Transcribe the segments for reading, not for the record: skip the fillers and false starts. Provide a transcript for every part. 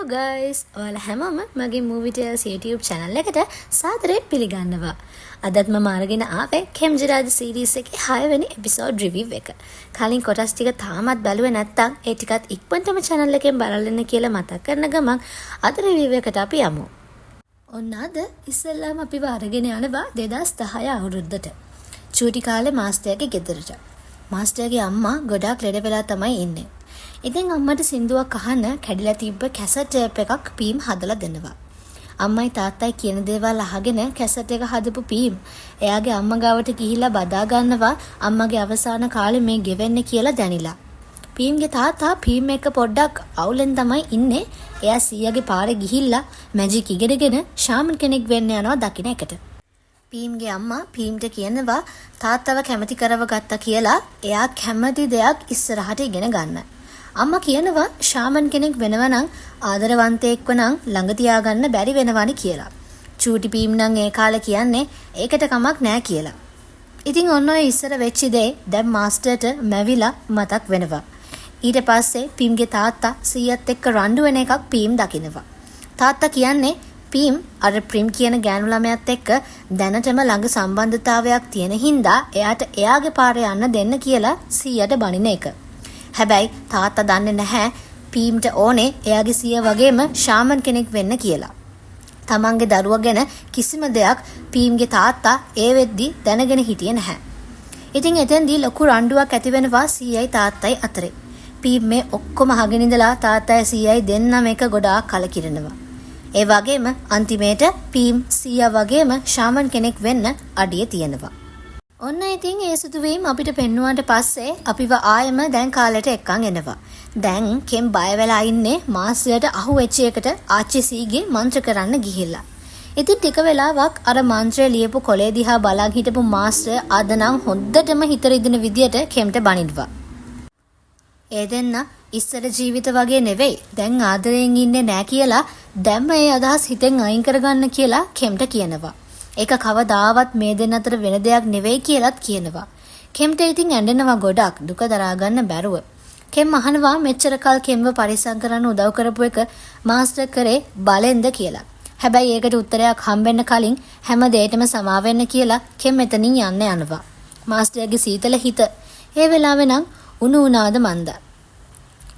Hello guys! ඔයාලා හැමෝම මගේ Movie Tales YouTube channel එකට සාදරයෙන් පිළිගන්නවා. අදත් මම අරගෙන ආවේ කෙම්ජිරාජ series එකේ 6 වෙනි episode review එක. කලින් කොටස් ටික තාමත් බැලුවේ නැත්නම් ඒ ටිකත් ඉක්මනටම channel එකෙන් බලන්න කියලා මතක් කරන ගමන් අද review එකට අපි යමු. ඔන්න අද ඉස්සෙල්ලාම අපිව අරගෙන යනවා 2010 අවුරුද්දට. චූටි කාලේ මාස්ටර්ගේ ගෙදරට. මාස්ටර්ගේ අම්මා ගොඩාක් ලෙඩ වෙලා තමයි ඉන්නේ. ඉතින් අම්මට සින්දුවක් අහන්න කැඩිලා තිබ්බ කැසට් ටේප් එකක් පීම් හදලා දෙනවා. අම්මයි තාත්තයි කියන දේවල් අහගෙන කැසට් එක හදපු පීම් එයාගේ අම්මා ගාවට ගිහිල්ලා බදා ගන්නවා අම්මගේ අවසාන කාලේ මේ ගෙවෙන්නේ කියලා දැනිලා. පීම්ගේ තාත්තා පීම් එක පොඩ්ඩක් අවුලෙන් තමයි ඉන්නේ. එයා සීයාගේ පාරේ ගිහිල්ලා මැජික් ඉගෙනගෙන ෂාමන් කෙනෙක් වෙන්න යනවා දකින්න එකට. පීම්ගේ අම්මා පීම්ට කියනවා තාත්තව කැමති කරව ගත්තා කියලා එයා කැමති දෙයක් ඉස්සරහට ඉගෙන ගන්න. අම්මා කියනවා ෂාමන් කෙනෙක් වෙනවා නම් ආදරවන්තයෙක්ව නම් ළඟ තියාගන්න බැරි වෙනවනි කියලා. චූටි පීම් නම් ඒ කාලේ කියන්නේ ඒකට කමක් නෑ කියලා. ඉතින් ඔන්න ඔය ඉස්සර වෙච්ච දේ දැන් මාස්ටර්ට මැවිලා මතක් වෙනවා. ඊට පස්සේ පීම්ගේ තාත්තා සීයත් එක්ක රණ්ඩු වෙන එකක් පීම් දකිනවා. තාත්තා කියන්නේ පීම් අර ප්‍රිම් කියන ගෑනු ළමයාත් එක්ක දැනටම ළඟ සම්බන්ධතාවයක් තියෙන හින්දා එයාට එයාගේ පාරේ යන්න දෙන්න කියලා සීයට බනින එක. හැබැයි තාත්තා දන්නේ නැහැ පීම්ට ඕනේ එයාගේ සීයා වගේම ෂාමන් කෙනෙක් වෙන්න කියලා. තමන්ගේ දරුවා ගැන කිසිම දෙයක් පීම්ගේ තාත්තා ඒ වෙද්දි දැනගෙන හිටියේ නැහැ. ඉතින් එතෙන්දී ලොකු රණ්ඩුවක් ඇති වෙනවා සීයයි තාත්තයි අතරේ. පීම් මේ ඔක්කොම අහගෙන ඉඳලා තාත්තයි සීයයි දෙන්නම එක ගොඩාක් කලකිරෙනවා. ඒ වගේම අන්තිමේට පීම් සීයා වගේම ෂාමන් කෙනෙක් වෙන්න අඩිය තියෙනවා. ඔන්න ඉතින් ඒ සිදුවීම් අපිට පෙන්වුවාට පස්සේ අපිව ආයෙම දැන් කාලෙට එක්කන් එනවා. දැන් කෙම් බය වෙලා ඉන්නේ මාස්ටර්ට අහු වෙච්ච එකට ආච්චි සීගේ මන්ත්‍ර කරන්න ගිහිල්ලා. ඉතින් ටික වෙලාවක් අර මන්ත්‍රය ලියපු කොලේ දිහා බලන් හිටපු මාස්ටර් අද නම් හොද්දටම හිත රිදෙන විදියට කෙම්ට බනිනවා. ඒ දෙන්න ඉස්සර ජීවිත වගේ නෙවෙයි දැන් ආදරයෙන් ඉන්නේ නෑ කියලා දැම්ම ඒ අදහස් හිතෙන් අයින් කරගන්න කියලා කෙම්ට කියනවා. ඒක කවදාවත් මේ දෙන්න අතර වෙන දෙයක් නෙවෙයි කියලාත් කියනවා. කෙම්ට ඉතින් ඇඬෙනවා ගොඩක් දුක දරා ගන්න බැරුව. කෙම් අහනවා මෙච්චර කල් කෙම්ව පරිස්සම් කරන්න උදව් කරපු එක මාස්ටර් කරේ බලෙන්ද කියලා. හැබැයි ඒකට උත්තරයක් හම්බෙන්න කලින් හැම දෙයකටම සමා වෙන්න කියලා කෙම් එතනින් යන්න යනවා. මාස්ටර්ගේ සීතල හිත ඒ වෙලාවේ නම් උණු උනාද මන්ද.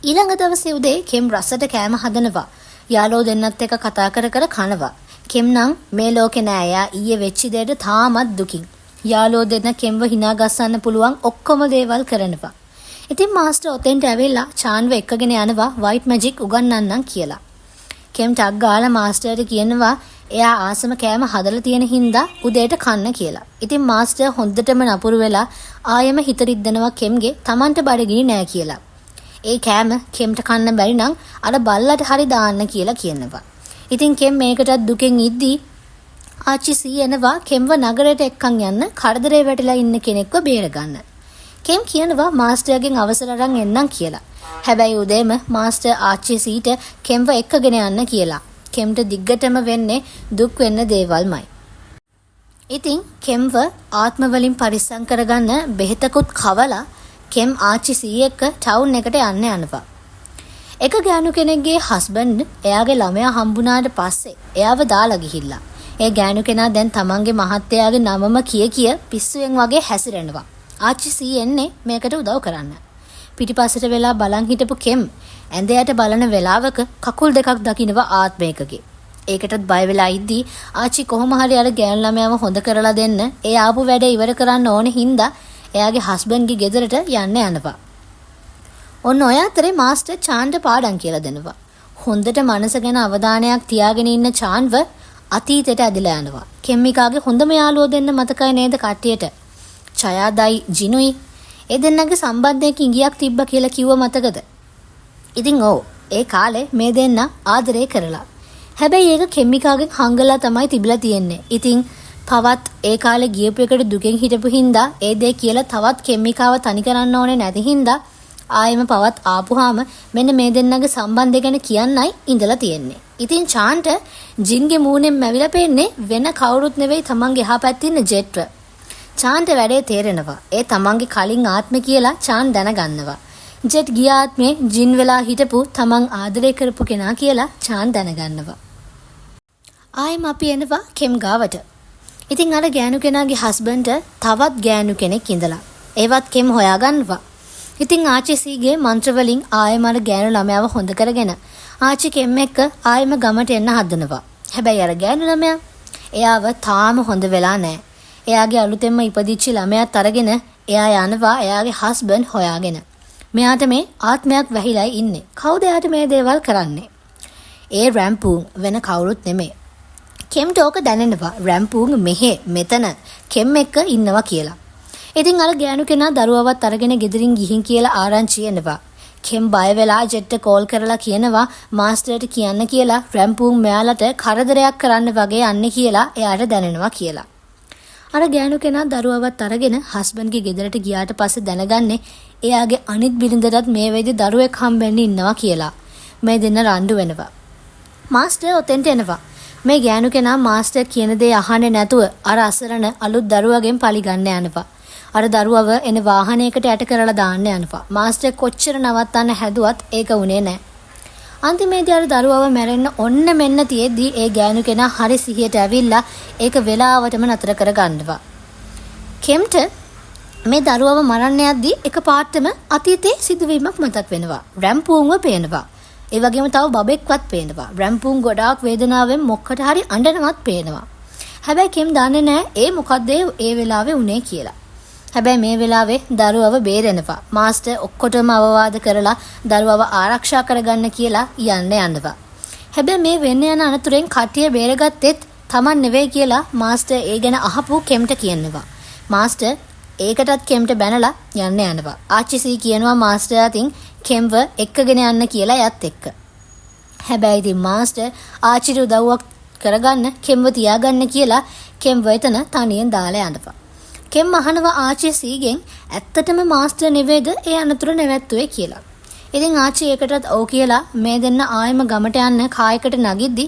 ඊළඟ දවසේ උදේ කෙම් රසට කෑම හදනවා. යාළුවෝ දෙන්නත් එක්ක කතා කර කර කනවා. කෙම් නම් මේ ලෝකේ නෑ යා ඊයේ වෙච්ච දෙයට තාමත් දුකින්. යාළුවෝ දෙන්න කෙම්ව hina ගස්සන්න පුළුවන් ඔක්කොම දේවල් කරනවා. ඉතින් මාස්ටර් ඔතෙන්ට ඇවිල්ලා චාන්ව එක්කගෙන යනවා වයිට් මැජික් උගන්වන්නම් කියලා. කෙම් ටක් ගාලා මාස්ටර්ට කියනවා එයා ආසම කෑම හදලා තියෙන හින්දා උදේට කන්න කියලා. ඉතින් මාස්ටර් හොඳටම නපුරු වෙලා ආයෙම හිත රිද්දනවා කෙම්ගේ Tamanට බඩගිනි නෑ කියලා. ඒ කෑම කෙම්ට කන්න බැරි නම් අර බල්ලට හරි දාන්න කියලා කියනවා. ඉතින් කෙම් මේකටත් දුකෙන් ඉද්දී ආච්චි සී එනවා කෙම්ව නගරයට එක්කන් යන්න කරදරේ වැටිලා ඉන්න කෙනෙක්ව බේර ගන්න. කෙම් කියනවා මාස්ටර්ගෙන් අවසර අරන් එන්නම් කියලා. හැබැයි උදේම මාස්ටර් ආච්චි සීට කෙම්ව එක්කගෙන යන්න කියලා. කෙම්ට දිග්ගටම වෙන්නේ දුක් වෙන්න දේවල්මයි. ඉතින් කෙම්ව ආත්ම වලින් පරිස්සම් කරගන්න බෙහෙතකුත් කවලා කෙම් ආච්චි සී එක්ක ටවුන් එකට යන්න යනවා. එක ගෑනු කෙනෙක්ගේ හස්බන්ඩ් එයාගේ ළමයා හම්බුනාට පස්සේ එයාව දාලා ගිහිල්ලා. ඒ ගෑනු කෙනා දැන් තමන්ගේ මහත්තයාගේ නමම කිය පිස්සුවෙන් වගේ හැසිරෙනවා. ආච්චි සී එන්නේ මේකට උදව් කරන්න. පිටිපස්සට වෙලා බලන් හිටපු කෙම් ඇඳයට බලන වෙලාවක කකුල් දෙකක් දකින්නවා ආත්මයකගේ. ඒකටත් බය වෙලා ඉද්දී ආච්චි කොහොම හරි අර ගෑනු ළමයාව හොඳ කරලා දෙන්න ඒ ආපු වැඩ ඉවර කරන්න ඕනේ හින්දා එයාගේ හස්බන්ඩ්ගේ ගෙදරට යන්න යනවා. ඔන්න ඔය අතරේ මාස්ටර් චාන්ට පාඩම් කියලා දෙනවා. හොඳට මනස ගැන අවධානයක් තියාගෙන ඉන්න චාන්ව අතීතයට ඇදලා යනවා. කෙම්මිකාගේ හොඳම යාළුවෝ දෙන්න මතකයි නේද කට්ටියට? ඡයාදයි ජිනුයි. ඒ දෙන්නගේ සම්බන්ධයක ඉඟියක් තිබ්බ කියලා කිව්ව මතකද? ඉතින් ඔව් ඒ කාලේ මේ දෙන්න ආදරේ කරලා. හැබැයි ඒක කෙම්මිකාගෙන් හංගලා තමයි තිබිලා තියෙන්නේ. ඉතින් තවත් ඒ කාලේ ගියපු එකට දුකෙන් හිටපු හින්දා ඒ දේ කියලා තවත් කෙම්මිකාව තනි කරන්න ඕනේ නැති හින්දා ආයෙම පවත් ආපුහාම මෙන්න මේ දෙන්නගේ සම්බන්ධය ගැන කියන්නයි ඉඳලා තියෙන්නේ. ඉතින් චාන්ට ජින්ගේ මූණෙන් මැවිලා පෙන්නේ වෙන කවුරුත් නෙවෙයි තමන්ගේ එහා පැත්තේ ඉන්න ජෙට්ව. චාන්ට වැඩේ තේරෙනවා. ඒ තමන්ගේ කලින් ආත්මේ කියලා චාන් දැනගන්නවා. ජෙට් ගියාත්මේ ජින් වෙලා හිටපු තමන් ආදරය කරපු කෙනා කියලා චාන් දැනගන්නවා. ආයෙම අපි එනවා කෙම් ගාවට. ඉතින් අර ගෑනු කෙනාගේ හස්බන්ඩ් තවත් ගෑනු කෙනෙක් ඉඳලා. ඒවත් කෙම් හොයාගන්නවා. ඉතින් ආච්චි සීගේ මන්ත්‍ර වලින් ආයෙම අර ගෑනු ළමයාව හොඳ කරගෙන ආච්චි කෙම් එක්ක ආයෙම ගමට එන්න හදනවා. හැබැයි අර ගෑනු ළමයා එයාව තාම හොඳ වෙලා නැහැ. එයාගේ අලුතෙන්ම ඉපදිච්ච ළමයාත් අරගෙන එයා යනවා එයාගේ හස්බන්ඩ් හොයාගෙන. මෙයාට මේ ආත්මයක් වැහිලා ඉන්නේ. කවුද එයාට මේ දේවල් කරන්නේ? ඒ රැම්පූන් වෙන කවුරුත් නෙමෙයි. කෙම්ට ඕක දැනෙනවා. රැම්පූන් මෙතන කෙම් එක්ක ඉන්නවා කියලා. ඉතින් අර ගෑනු කෙනා දරුවවත් අරගෙන ගෙදරින් ගිහින් කියලා ආරංචි එනවා. කෙම් බය වෙලා ජෙට්ට කෝල් කරලා කියනවා මාස්ටර්ට කියන්න කියලා රැම්පූන් මෙයාලට කරදරයක් කරන්න වගේ යන්නේ කියලා එයාට දැනෙනවා කියලා. අර ගෑනු කෙනා දරුවවත් අරගෙන හස්බන්ඩ්ගේ ගෙදරට ගියාට පස්සේ දැනගන්නේ එයාගේ අනිත් බිරිඳටත් මේ වෙයිද දරුවෙක් හම්බෙන්න ඉන්නවා කියලා. මේ දෙන්න රණ්ඩු වෙනවා. මාස්ටර් ඔතෙන්ට එනවා. මේ ගෑනු කෙනා මාස්ටර් කියන දේ අහන්නේ නැතුව අර අසරණ අලුත් දරුවගෙන් පලි ගන්න යනවා. අර දරුවව එන වාහනයකට යට කරලා දාන්න යනවා. මාස්ටර් කොච්චර නවත්තන්න හැදුවත් ඒක උනේ නැහැ. අන්තිමේදී අර දරුවව මැරෙන්න ඔන්න මෙන්න තියෙද්දි ඒ ගෑනු කෙනා හරි සිහියට ඇවිල්ලා ඒක වෙලාවටම නතර කර ගන්නවා. කෙම්ට මේ දරුවව මරන්න යද්දී එකපාරටම අතීතයේ සිදුවීමක් මතක් වෙනවා. රැම්පූන්ව පේනවා. ඒ වගේම තව බබෙක්වත් පේනවා. රැම්පූන් ගොඩාක් වේදනාවෙන් මොකට හරි අඬනවත් පේනවා. හැබැයි කෙම් දන්නේ නැහැ ඒ මොකද්ද ඒ වෙලාවේ උනේ කියලා. හැබැයි මේ වෙලාවේ දරුවව බේරෙනවා. මාස්ටර් ඔක්කොටම අවවාද කරලා දරුවව ආරක්ෂා කරගන්න කියලා යනවා. හැබැයි මේ වෙන්න යන අනතුරෙන් කට්ටිය බේරගත්තෙත් Taman නෙවෙයි කියලා මාස්ටර් ඒ ගැන අහපු කෙම්ට කියනවා. මාස්ටර් ඒකටත් කෙම්ට බැනලා යනවා. ආච්චිසී කියනවා මාස්ටර් අතින් කෙම්ව එක්කගෙන යන්න කියලා යත් එක්ක. හැබැයි ඉතින් මාස්ටර් ආච්චිට උදව්වක් කරගන්න කෙම්ව තියාගන්න කියලා කෙම්ව එතන තනියෙන් දාලා යනවා. කෙම් අහනවා ආච්චි සීගෙන් ඇත්තටම මාස්ටර් නෙවෙයිද ඒ අනතුර නැවැත්තුවේ කියලා. ඉතින් ආච්චි ඒකටත් ඔව් කියලා මේ දෙන්න ආයෙම ගමට යන්න කායකට නගිද්දි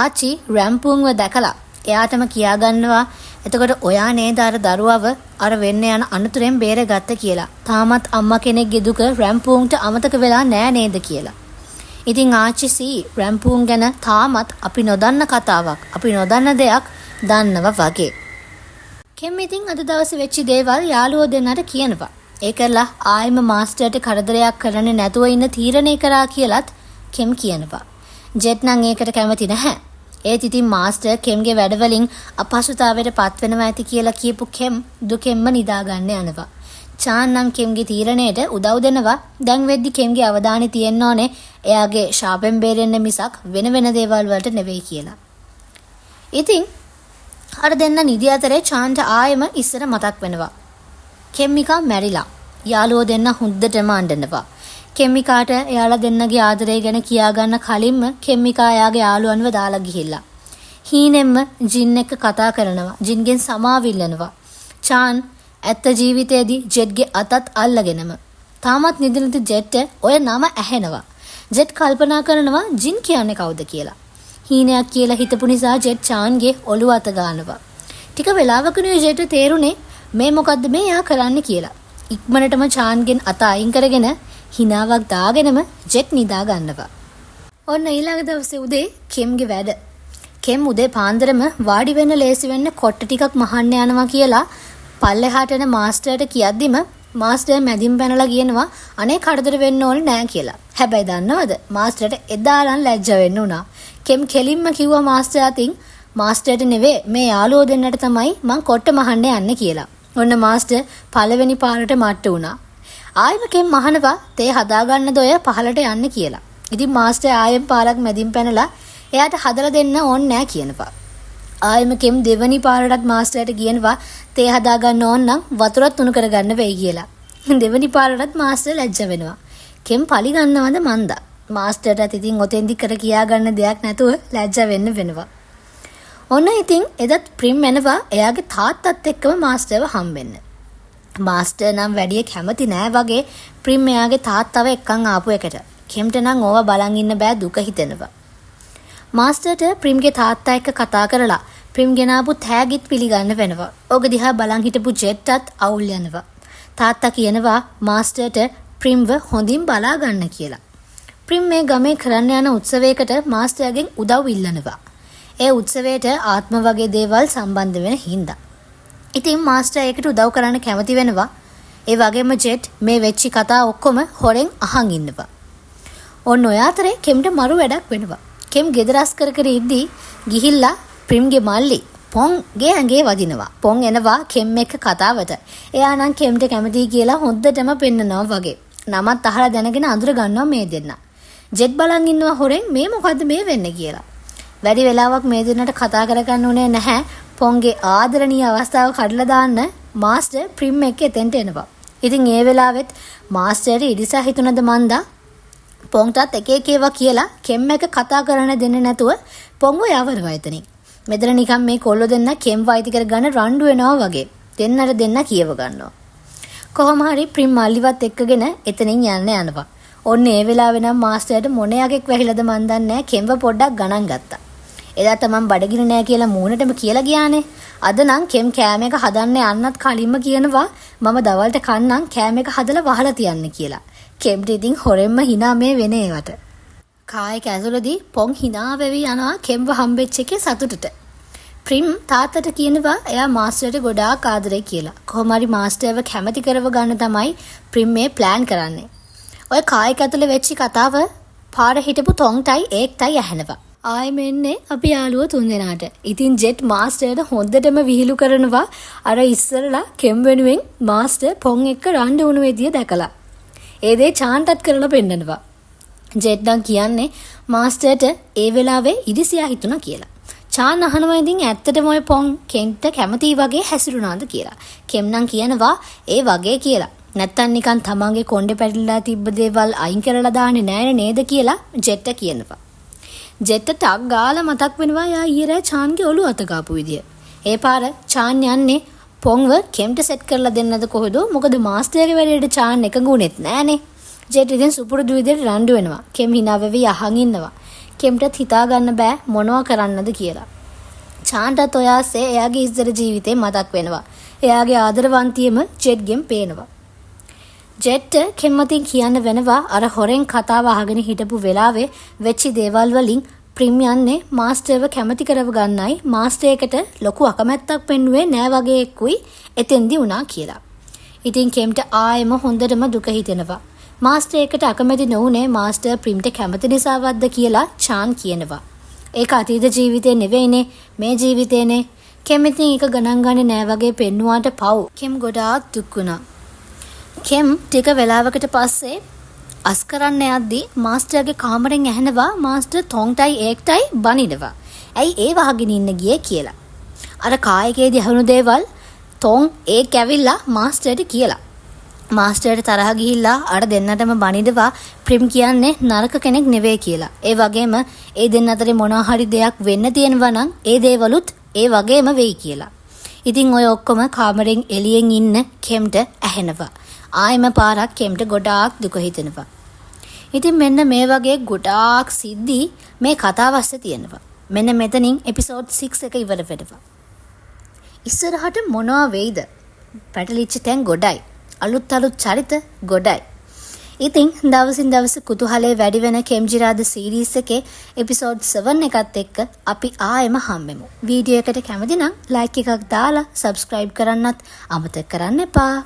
ආච්චි රැම්පූන්ව දැකලා එයාටම කියා ගන්නවා එතකොට ඔයා නේද අර දරුවව අර වෙන්න යන අනතුරෙන් බේරගත්ත කියලා. තාමත් අම්මා කෙනෙක්ගේ දුක රැම්පූන්ට අමතක වෙලා නෑ නේද කියලා. ඉතින් ආච්චි සී රැම්පූන් ගැන තාමත් අපි නොදන්න කතාවක් අපි නොදන්න දෙයක් දන්නවා වගේ. කෙම් ඉතින් අද දවසේ වෙච්ච දේවල් යාළුවෝ දෙන්නට කියනවා. ඒකලා ආයෙම මාස්ටර්ට කරදරයක් කරන්නේ නැතුව ඉන්න තීරණය කරා කියලත් කෙම් කියනවා. ජෙට් නම් ඒකට කැමති නැහැ. ඒත් ඉතින් මාස්ටර් කෙම්ගේ වැඩවලින් අපහසුතාවයට පත් වෙනවා ඇති කියලා කියපු කෙම් දුකෙන්ම නිදා ගන්න යනවා. චාන් නම් කෙම්ගේ තීරණයට උදව් දෙනවා. දැන් වෙද්දි කෙම්ගේ අවධානය තියෙන්න ඕනේ එයාගේ ශාපෙන් බේරෙන්න මිසක් වෙන දේවල් වලට නෙවෙයි කියලා. ඉතින් අර දෙන්න නිදි අතරේ චාන්ට ආයෙම ඉස්සර මතක් වෙනවා. කෙම්මිකා මැරිලා. යාළුවෝ දෙන්න හුද්දටම අඬනවා. කෙම්මිකාට එයාලා දෙන්නගේ ආදරය ගැන කියාගන්න කලින්ම කෙම්මිකා එයාගේ යාළුවන්ව දාලා ගිහිල්ලා. හීනෙන්ම ජින් එක්ක කතා කරනවා. ජින්ගෙන් සමාවිල්ලනවා. චාන් ඇත්ත ජීවිතයේදී ජෙට්ගේ අතත් අල්ලගෙනම. තාමත් නිදි නැති ජෙට් ඔය නම ඇහෙනවා. ජෙට් කල්පනා කරනවා ජින් කියන්නේ කවුද කියලා. හීනයක් කියලා හිතපු නිසා ජෙට් චාන්ගේ ඔළුව අත ගන්නවා. ටික වෙලාවකනේ ජෙට් තේරුනේ මේ මොකද්ද මේ යා කරන්න කියලා. ඉක්මනටම චාන්ගෙන් අත අයින් කරගෙන හිනාවක් දාගෙනම ජෙට් නිදා ගන්නවා. ඔන්න ඊළඟ දවසේ උදේ කෙම්ගේ වැඩ. කෙම් උදේ පාන්දරම වාඩි වෙන්න ලේසි වෙන්න කොට්ට ටිකක් මහන්න යනවා කියලා පල්ලෙහාට එන මාස්ටර්ට කියද්දිම මාස්ටර් මැදින් පැනලා කියනවා අනේ කරදර වෙන්න ඕනේ නෑ කියලා. හැබැයි දන්නවද මාස්ටර්ට එදාලන් ලැජ්ජ වෙන්න උනා. කෙම් කෙලින්ම කිව්වා මාස්ටර් අතින් මාස්ටර්ට නෙවෙයි මේ යාළුවෝ දෙන්නට තමයි මං කොට්ට මහන්න යන්නේ කියලා. ඔන්න මාස්ටර් පළවෙනි පාරට මට්ට වුණා. ආයෙම කෙම් මහනවා තේ හදාගන්නද ඔය පහලට යන්න කියලා. ඉතින් මාස්ටර් ආයෙම පාරක් මැදින් පැනලා එයාට හදලා දෙන්න ඕනේ නෑ කියනවා. ආයෙම කෙම් දෙවනි පාරටත් මාස්ටර්ට කියනවා තේ හදාගන්න ඕන නම් වතුරත් උණු කරගන්න වෙයි කියලා. දෙවනි පාරටත් මාස්ටර් ලැජ්ජ වෙනවා. කෙම් පලි ගන්නවද මන්දා. මාස්ටර්ටත් ඉතින් ඔතෙන්දි කර කියා ගන්න දෙයක් නැතුව ලැජ්ජ වෙන්න වෙනවා. ඔන්න ඉතින් එදත් ප්‍රිම් එනවා එයාගේ තාත්තත් එක්කම මාස්ටර්ව හම්බෙන්න. මාස්ටර් නම් වැඩිය කැමති නෑ වගේ ප්‍රිම් එයාගේ තාත්තව එක්කන් ආපු එකට. කෙම්ට නම් ඕවා බලන් ඉන්න බෑ දුක හිතෙනවා. මාස්ටර්ට ප්‍රිම්ගේ තාත්තා එක්ක කතා කරලා ප්‍රිම් ගෙනාපු තෑගිත් පිළිගන්න වෙනවා. ඔක දිහා බලන් හිටපු ජෙට්ටත් අවුල් යනවා. තාත්තා කියනවා මාස්ටර්ට ප්‍රිම්ව හොඳින් බලා ගන්න කියලා. ප්‍රිම් මේ ගමේ කරන්න යන උත්සවයකට මාස්ටර්ගෙන් උදව් ඉල්ලනවා. ඒ උත්සවයට ආත්ම වගේ දේවල් සම්බන්ධ වෙන හින්දා. ඉතින් මාස්ටර් ඒකට උදව් කරන්න කැමති වෙනවා. ඒ වගේම ජෙට් මේ වෙච්ච කතා ඔක්කොම හොරෙන් අහන් ඉන්නවා. ඔන්න ඔය අතරේ කෙම්ට මරු වැඩක් වෙනවා. කෙම් ගෙදරස් කර කර ඉද්දී ගිහිල්ලා ප්‍රිම්ගේ මල්ලි පොන්ගේ ඇඟේ වදිනවා. පොන් එනවා කෙම් එක්ක කතාවට. එයා නම් කෙම්ට කැමතියි කියලා හොද්දටම පෙන්නනවා වගේ. නමත් අහලා දැනගෙන අඳුර ගන්නවා මේ දෙන්න. ජෙට් බලන් ඉන්නවා හොරෙන් මේ මොකද්ද මේ වෙන්නේ කියලා. වැඩි වෙලාවක් මේ දෙන්නට කතා කරගන්න උනේ නැහැ. පොන්ගේ ආදරණීය අවස්ථාව කඩලා දාන්න මාස්ටර් ප්‍රිම් එක්ක එතෙන්ට එනවා. ඉතින් ඒ වෙලාවෙත් මාස්ටර්ට ඉරිසා හිතුණද මන්දා පොන්ටත් එක එක ඒවා කියලා කෙම් එක කතා කරන්න දෙන්නේ නැතුව පොන්ව යවනවා එතනින්. මෙතන නිකන් මේ කොල්ලෝ දෙන්න කෙම් වයිති කරගන්න රණ්ඩු වෙනවා වගේ. දෙන්නට දෙන්න කියව ගන්නවා. කොහොම හරි ප්‍රිම් මල්ලිවත් එක්කගෙන එතනින් යන්න යනවා. ඔන්න ඒ වෙලාවේ නම් මාස්ටර්ට මොණයක්ෙක් වැහිලාද මන් දන්නේ නැහැ කෙම්ව පොඩ්ඩක් ගණන් ගත්තා. එදා තමන් බඩගිනි නෑ කියලා මූණටම කියලා ගියානේ. අද නම් කෙම් කෑම එක හදන්න යන්නත් කලින්ම කියනවා මම දවල්ට කන්නම් කෑම එක හදලා වහලා තියන්න කියලා. කෙම්ට ඉතින් හොරෙන්ම hina මේ වෙන ඒවට. කායක ඇතුළේදී පොන් hina වෙවි යනවා කෙම්ව හම්බෙච්ච එකේ සතුටට. ප්‍රිම් තාත්තට කියනවා එයා මාස්ටර්ට ගොඩාක් ආදරේ කියලා. කොහොම හරි මාස්ටර්ව කැමති කරව ගන්න තමයි ප්‍රිම් මේ ප්ලෑන් කරන්නේ. ඔය කායක ඇතුළේ වෙච්ච කතාව පාර හිටපු තොන්ටයි ඒක්ටයි ඇහෙනවා. ආයෙම එන්නේ අපි යාළුවෝ තුන්දෙනාට. ඉතින් ජෙට් මාස්ටර්ට හොඳටම විහිළු කරනවා අර ඉස්සරලා කෙම් වෙනුවෙන් මාස්ටර් පොන් එක්ක රණ්ඩු වුණු විදිය දැකලා. ඒ දේ චාන්ටත් කරලා පෙන්නනවා. ජෙට් නම් කියන්නේ මාස්ටර්ට ඒ වෙලාවේ ඉරිසියා හිතුණා කියලා. චාන් අහනවා ඉතින් ඇත්තටම ඔය පොන් කෙන්ට කැමති වගේ හැසිරුණාද කියලා. කෙම් නම් කියනවා ඒ වගේ කියලා. නැත්තම් නිකන් තමන්ගේ කොණ්ඩේ පැටලලා තිබ්බ දේවල් අයින් කරලා දාන්නේ නෑනේ නේද කියලා ජෙට්ට කියනවා. ජෙට්ට ටක් ගාලා මතක් වෙනවා යා ඊරේ චාන්ගේ ඔළුව අත ගාපු විදිය. ඒ පාර චාන් යන්නේ පොන්ව කෙම්ට සෙට් කරලා දෙන්නද කොහෙද? මොකද මාස්ටර්ගේ වැඩේට චාන් එකඟුනේත් නෑනේ. ජෙට් ඉතින් සුපුරුදු විදියට රණ්ඩු වෙනවා. කෙම් hina වෙවි අහන් ඉන්නවා. කෙම්ටත් හිතා ගන්න බෑ මොනවා කරන්නද කියලා. චාන්ටත් ඔයාසේ එයාගේ ඉස්සර ජීවිතේ මතක් වෙනවා. එයාගේ ආදරවන්තියම ජෙට්ගෙන් පේනවා. ජෙට් කෙම්මතින් කියන්න වෙනවා අර හොරෙන් කතාව අහගෙන හිටපු වෙලාවේ වෙච්ච දේවල් වලින් ප්‍රිම් යන්නේ මාස්ටර්ව කැමති කරව ගන්නයි මාස්ටර් එකට ලොකු අකමැත්තක් පෙන්නුවේ නෑ වගේ එක්කුයි එතෙන්දි වුණා කියලා. ඉතින් කෙම්ට ආයෙම හොඳටම දුක හිතෙනවා. මාස්ටර් එකට අකමැති නොවුනේ මාස්ටර් ප්‍රිම්ට කැමති නිසාවක්ද කියලා චාන් කියනවා. ඒක අතීත ජීවිතේ නෙවෙයිනේ මේ ජීවිතේනේ. කෙම් ඉතින් ඒක ගණන් ගන්නේ නෑ වගේ පෙන්නුවාට පව්. කෙම් ගොඩාක් දුක් වුණා. කෙම් ටික වෙලාවකට පස්සේ අස් කරන්න යද්දී මාස්ටර්ගේ කාමරෙන් ඇහෙනවා මාස්ටර් තොන්ටයි ඒක්ටයි බනිනවා. ඇයි ඒ වහගෙන ඉන්න ගියේ කියලා. අර කායකේදී අහුණු දේවල් තොන් ඒක ඇවිල්ලා මාස්ටර්ට කියලා. මාස්ටර්ට තරහ ගිහිල්ලා අර දෙන්නටම බනිනවා ප්‍රිම් කියන්නේ නරක කෙනෙක් නෙවෙයි කියලා. ඒ වගේම ඒ දෙන්න අතරේ මොනවා හරි දෙයක් වෙන්න තියෙනවා නම් ඒ දේවලුත් ඒ වගේම වෙයි කියලා. ඉතින් ඔය ඔක්කොම කාමරෙන් එළියෙන් ඉන්න කෙම්ට ඇහෙනවා. ආයෙම පාරක් කෙම්ට ගොඩාක් දුක හිතෙනවා. ඉතින් මෙන්න මේ වගේ ගොඩාක් සිද්ධි මේ කතාව ඇස්සේ තියෙනවා. මෙන්න මෙතනින් එපිසෝඩ් 6 එක ඉවර වෙනවා. ඉස්සරහට මොනවා වෙයිද? පැටලිච්ච තැන් ගොඩයි. අලුත් චරිත ගොඩයි. ඉතින් දවසින් දවස කුතුහලයේ වැඩි වෙන කෙම්ජිරාද සීරීස් එකේ එපිසෝඩ් 7 එකත් එක්ක අපි ආයෙම හම්බෙමු. වීඩියෝ එකට කැමති නම් ලයික් එකක් දාලා සබ්ස්ක්‍රයිබ් කරන්නත් අමතක කරන්න එපා.